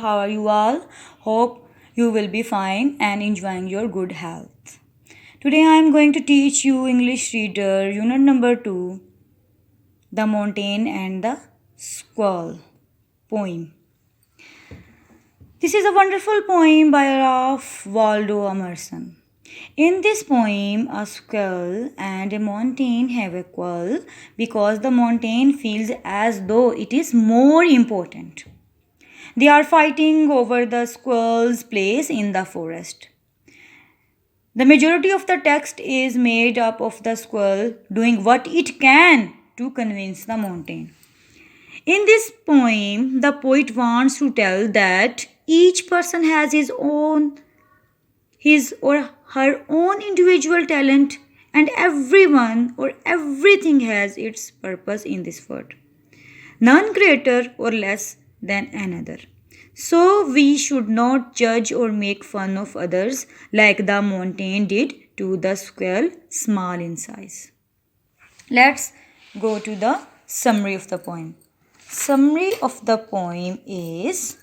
How are you all? Hope you will be fine and enjoying your good health. Today I am going to teach you English Reader Unit number 2, The Mountain and the Squirrel poem. This is a wonderful poem by Ralph Waldo Emerson. In this poem, a squirrel and a mountain have a quarrel because the mountain feels as though it is more important. They are fighting over the squirrel's place in the forest. The majority of the text is made up of the squirrel doing what it can to convince the mountain. In this poem, the poet wants to tell that each person has his or her own individual talent, and everyone or everything has its purpose in this world, none greater or less than another. So we should not judge or make fun of others like the mountain did to the squirrel, small in size. Let's go to the summary of the poem. Summary of the poem is: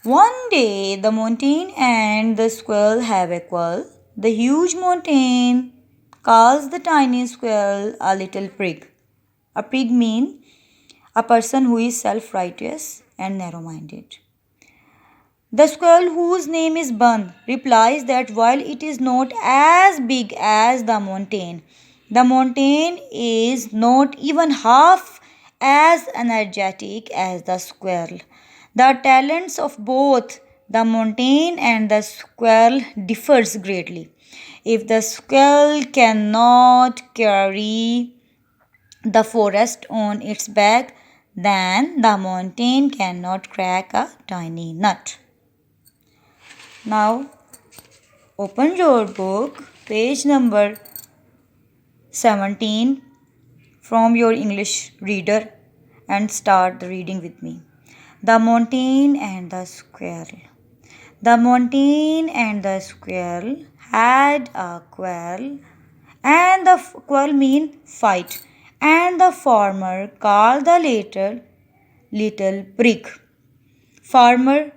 one day the mountain and the squirrel have a quarrel. The huge mountain calls the tiny squirrel a little prig. A prig means a person who is self-righteous and narrow-minded. The squirrel, whose name is Bun, replies that while it is not as big as the mountain is not even half as energetic as the squirrel. The talents of both the mountain and the squirrel differs greatly. If the squirrel cannot carry the forest on its back, then the mountain cannot crack a tiny nut. Now, open your book, page number 17 from your English reader, and start the reading with me. The mountain and the squirrel. The mountain and the squirrel had a quarrel, and the quarrel means fight, and the farmer called the latter little prig. Farmer,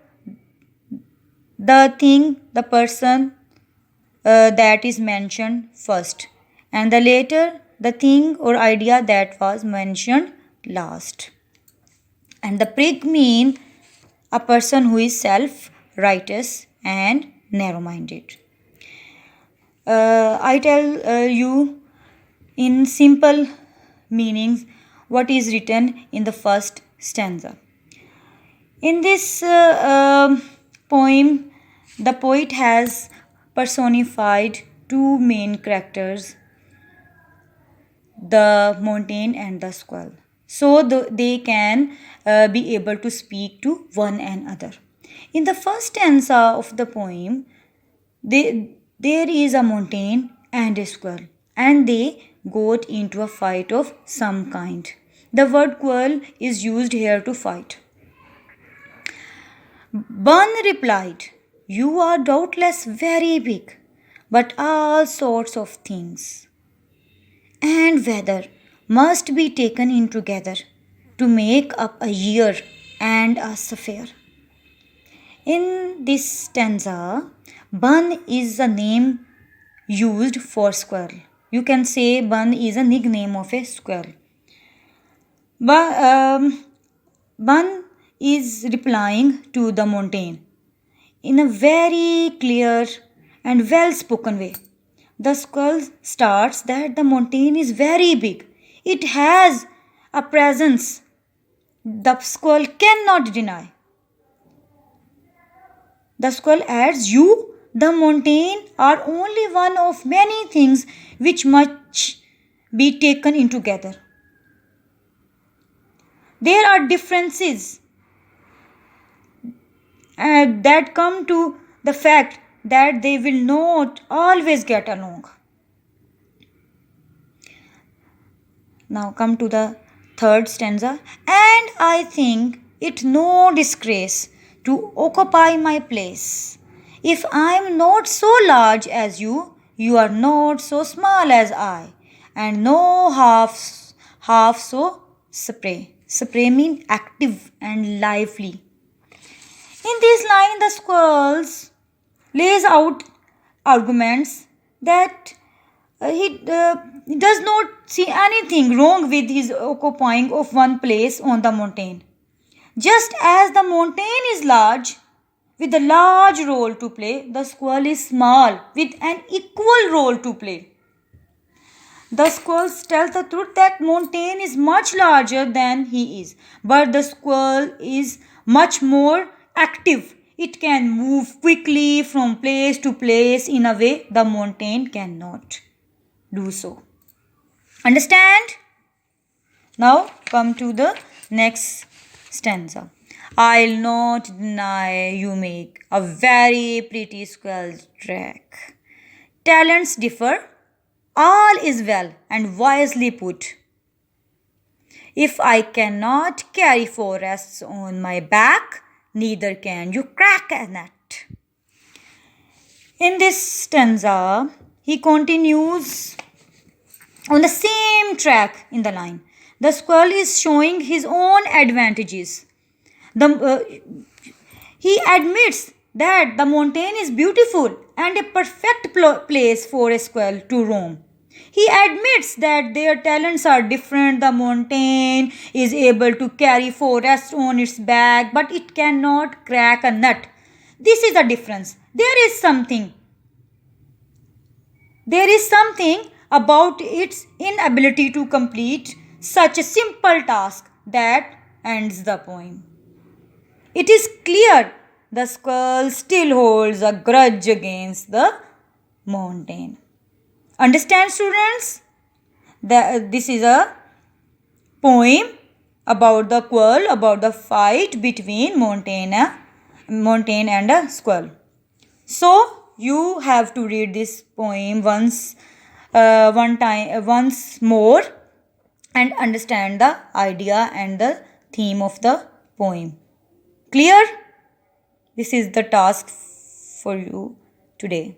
the person that is mentioned first, and the later, the thing or idea that was mentioned last. And the prig mean a person who is self-righteous and narrow-minded. I tell you in simple meanings what is written in the first stanza. In this poem, the poet has personified two main characters, the mountain and the squirrel, so they can be able to speak to one another. In the first stanza of the poem, there is a mountain and a squirrel, and they got into a fight of some kind. The word quarrel is used here to fight. Bun replied, "You are doubtless very big, but all sorts of things and weather must be taken in together to make up a year and a sphere." In this stanza, Bun is a name used for squirrel. You can say Bun is a nickname of a squirrel. Bun is replying to the mountain in a very clear and well spoken way. The squirrel starts that the mountain is very big. It has a presence the squirrel cannot deny. The squirrel adds, "You, the mountain, are only one of many things which must be taken in together. There are differences that come to the fact that they will not always get along." Now come to the third stanza. "And I think it no disgrace to occupy my place. If I am not so large as you, you are not so small as I, and no half so spray." Spray means active and lively. In this line, the squirrels lays out arguments that he does not see anything wrong with his occupying of one place on the mountain. Just as the mountain is large, with a large role to play, the squirrel is small with an equal role to play. The squirrel tells the truth that mountain is much larger than he is, but the squirrel is much more active. It can move quickly from place to place in a way the mountain cannot do so. Understand? Now come to the next stanza. I'll not deny you make a very pretty squirrel track. Talents differ, all is well and wisely put. If I cannot carry forests on my back, neither can you crack a nut. In this stanza, he continues on the same track in the line. The squirrel is showing his own advantages. He admits that the mountain is beautiful and a perfect place for a squirrel to roam. He admits that their talents are different. The mountain is able to carry forest on its back, but it cannot crack a nut. This is the difference. There is something about its inability to complete such a simple task that ends the poem. It is clear the squirrel still holds a grudge against the mountain. Understand, students? This is a poem about the squirrel, about the fight between mountain and a squirrel. So you have to read this poem once more and understand the idea and the theme of the poem. Clear? This is the task for you today.